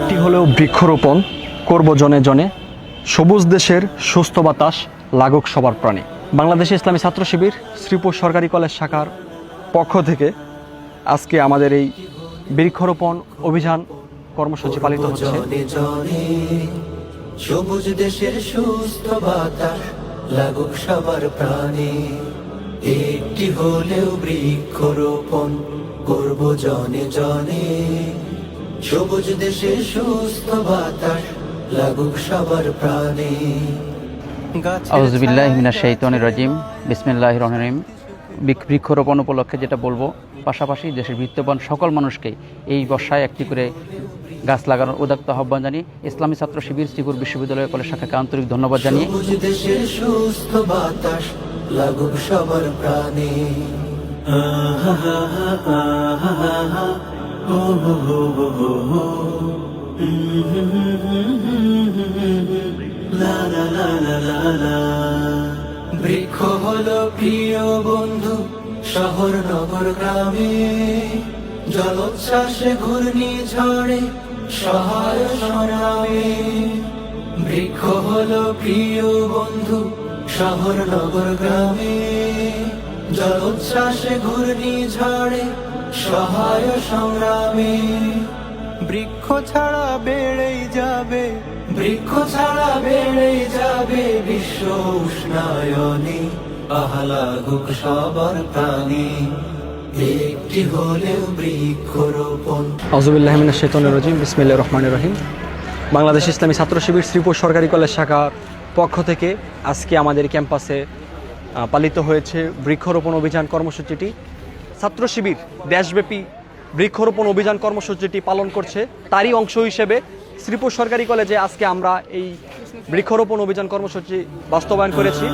এটি হলো বৃক্ষরোপণ করব জনে জনে, সবুজ দেশের সুস্থ বাতাস লাগুক সবার প্রাণে। বাংলাদেশ ইসলামী ছাত্র শিবির শ্রীপুর সরকারি কলেজ শাখার পক্ষ থেকে আজকে আমাদের এই বৃক্ষরোপণ অভিযান কর্মসূচি পালিত হচ্ছে। সবুজ দেশের সুস্থ বাতাস লাগুক সবার প্রাণে, একটি হলেও বৃক্ষরোপণ করব জনে জনে। সবুজ দেশের সুস্থ বাতাস লাগুক সবার প্রাণে। আউযু বিল্লাহি মিনাশ শাইতানির রাজিম, বিসমিল্লাহির রহমানির রহিম। বৃক্ষরোপণ উপলক্ষে যেটা বলবো, পাশাপাশি দেশের বিত্তবান সকল মানুষকে এই বর্ষায় একটি করে গাছ লাগানোর উদাত্ত আহ্বান জানিয়ে ইসলামী ছাত্র শিবির শ্রীপুর বিশ্ববিদ্যালয় কলেজ শাখাকে আন্তরিক ধন্যবাদ জানিয়ে সবুজ দেশের সুস্থ বাতাস লাগুক সবার প্রাণে। বৃক্ষ হলো প্রিয় বন্ধু শহর নগর গ্রামে, জলোচ্ছ্বাসে ঘূর্ণি ঝড়ে সহায় সংগ্রামে। বৃক্ষ হলো প্রিয় বন্ধু শহর নগর গ্রামে, জলোচ্ছ্বাসে ঘূর্ণি ঝড়ে সহায় সংগ্রামে। বৃক্ষ ছাড়া বেড়েই যাবে, বৃক্ষ ছাড়া বেড়েই যাবে বিশ্ব উষ্ণায়নে, লাগুক সবার প্রাণে, একটি হলেও বৃক্ষরোপণ। আউযু বিল্লাহি মিনাশ শাইতানির রাজিম, বিসমিল্লাহির রহমানির রহিম। বাংলাদেশ ইসলামী ছাত্র শিবির শ্রীপুর সরকারি কলেজ শাখার পক্ষ থেকে আজকে আমাদের ক্যাম্পাসে পালিত হয়েছে বৃক্ষরোপণ অভিযান কর্মসূচিটি। ছাত্র শিবির দেশব্যাপী বৃক্ষরোপণ অভিযান কর্মসূচিটি পালন করছে, তারই অংশ হিসেবে শ্রীপুর সরকারি কলেজে আজকে আমরা এই বৃক্ষরোপণ অভিযান কর্মসূচি বাস্তবায়ন করেছি।